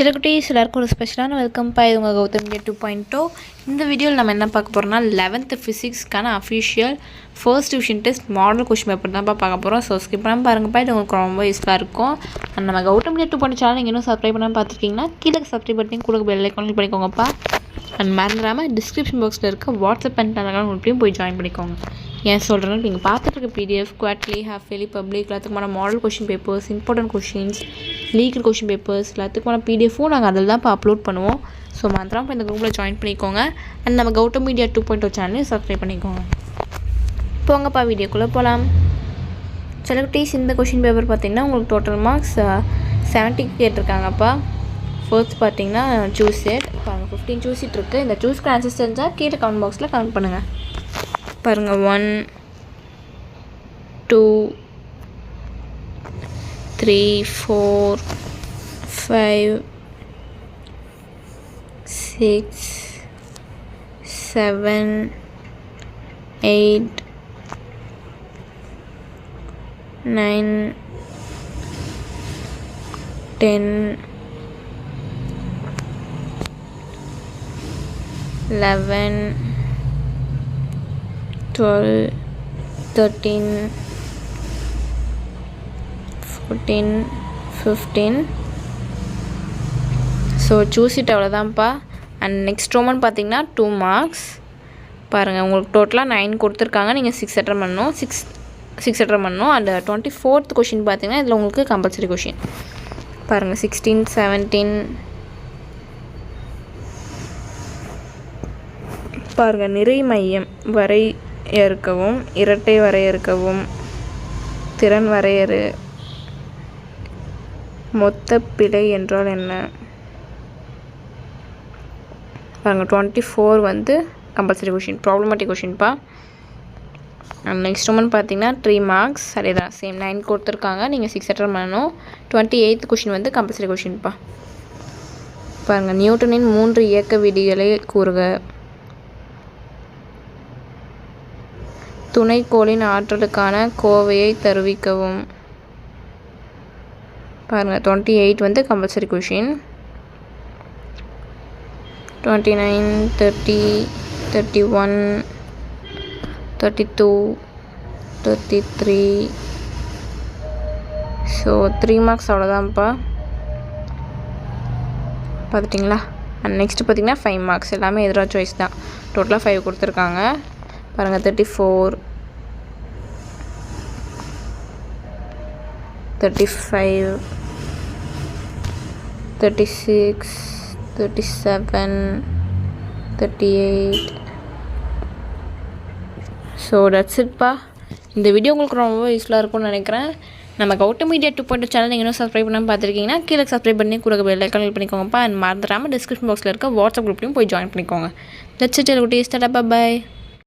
சிலகுட்டீஸ் எல்லாருக்கும் ஒரு ஸ்பெஷலான வெல்கம் பா. இது உங்கள் கௌதம் மீடியா 2.0. இந்த வீடியோவில் நம்ம என்ன பார்க்க போகிறோம்னா 11th ஃபிசிக்ஸ்க்கான official first division test model question paper தான் பார்க்க போகிறோம். ஸோ ஸ்கிப் பண்ணாமல் பாருங்கப்பா, இது உங்களுக்கு ரொம்ப யூஸ்ஃபுல்லாக இருக்கும். அண்ட் நம்ம கௌதம் மீடியா 2.0 சேனல் நீங்கள் இன்னும் சப்ஸ்கிரைப் பண்ணாமல் பார்த்துருக்கீங்கன்னா கீழே சப்ஸ்கிரைப் பண்ணி கூட பெல் ஐக்கான் கிளிக் பண்ணிக்கோங்கப்பா. அண்ட் மறந்துடாமல் டிஸ்கிரிப்ஷன் பாக்ஸில் இருக்க வாட்ஸ்அப் அண்ட் டெலகிராம் குரூப்லையும் போய் ஜாயின் பண்ணிக்கோங்க. ஏன் சொல்கிறேன்னா நீங்கள் பார்த்துட்டு இருக்க PDF, quarterly, half yearly, public எல்லாத்துக்குமான model question papers, important questions, legal question papers எல்லாத்துக்குமான பிடிஎஃப்பும் நாங்கள் அதில் தான் இப்போ அப்லோட் பண்ணுவோம். ஸோ மறந்துடாமல் இப்போ இந்த குரூப்பில் ஜாயின் பண்ணிக்கோங்க. அண்ட் நம்ம கௌதம் மீடியா 2.0 சேனலையும் சப்ஸ்கிரைப் பண்ணிக்கோங்க. போங்கப்பா வீடியோக்குள்ளே போகலாம். சிலகுட்டீஸ் இந்த கொஷின் பேப்பர் பார்த்திங்கன்னா உங்களுக்கு டோட்டல் மார்க்ஸ் 70 கேட்டிருக்காங்கப்பா. ஃபர்ஸ்ட் பார்த்திங்கன்னா சூஸ் செட் பாருங்கள், 15 சூஸ் சீட் இருக்குது. இந்த சூஸ்க்கு ஆன்சர் தெரிஞ்சால் கீழே கமெண்ட் பாக்ஸில் கமெண்ட் பண்ணுங்கள். பாருங்கள் 1 2 3 4 5 6 7 8 9 10 11 12 13 14 15. ஸோ சூஸ் இட் அவ்வளோதான்ப்பா. அண்ட் நெக்ஸ்ட் ரோமன் பார்த்திங்கன்னா 2 மார்க்ஸ். பாருங்கள் உங்களுக்கு டோட்டலாக 9 கொடுத்துருக்காங்க, நீங்கள் 6 அட்டன் பண்ணணும். 6 அட்டன் பண்ணணும். அண்ட் 24th கொஷின் பார்த்திங்கன்னா இதில் உங்களுக்கு கம்பல்சரி கொஷின். பாருங்கள் 16 17 பாருங்கள் நிறை மையம் வரையறுக்கவும், இரட்டை வரையறுக்கவும், திறன் வரையறு, மொத்த பிழை என்றால் என்ன. பாருங்கள் 24 வந்து கம்பல்சரி கொஷின், ப்ராப்ளமேட்டிக் கொஷின்ப்பா. நெக்ஸ்ட் ஒன் பார்த்தீங்கன்னா 3 மார்க்ஸ். அதே தான் சேம் 9 கொடுத்துருக்காங்க, நீங்கள் 6 அட்டன் பண்ணணும். 28th கொஷின் வந்து கம்பல்சரி கொஷின்ப்பா. பாருங்கள் நியூட்டனின் 3 இயக்க விதிகளை கூறுக. துணைக்கோளின் ஆற்றலுக்கான கோவையை தருவிக்கவும். பாருங்கள் 28 வந்து கம்பல்சரி கொஷின். 29 30 31 32 33. ஸோ 3 மார்க்ஸ் அவ்வளோதான்ப்பா. பார்த்துட்டிங்களா. அண்ட் நெக்ஸ்ட்டு பார்த்திங்கன்னா 5 மார்க்ஸ். எல்லாமே எதிராக சாய்ஸ் தான். டோட்டலாக 5 கொடுத்துருக்காங்க. பாருங்கள் 34 35 36 37 38. ஸோ தட்ஸ் இட்ப்பா. இந்த வீடியோ உங்களுக்கு ரொம்ப யூஸ்ஃபுல்லாக இருக்கும்னு நினைக்கிறேன். நம்ம கௌதம் மீடியா 2.0 சேனல் நீங்கள் இன்னும் சப்ஸ்கிரைப் பண்ணாமல் பார்த்துருக்கீங்கன்னா கீழே சப்ஸ்கிரைப் பண்ணி கூட பெல் ஐக்கான் கிளிக் பண்ணிக்கோங்கப்பா. அண்ட் மறந்துடாமல் டிஸ்கிரிப்ஷன் பாக்ஸில் இருக்க வாட்ஸ்அப் குரூப்லையும் போய் ஜாயின் பண்ணிக்கோங்க. That's it. குட்டீஸ். டாடா, பை.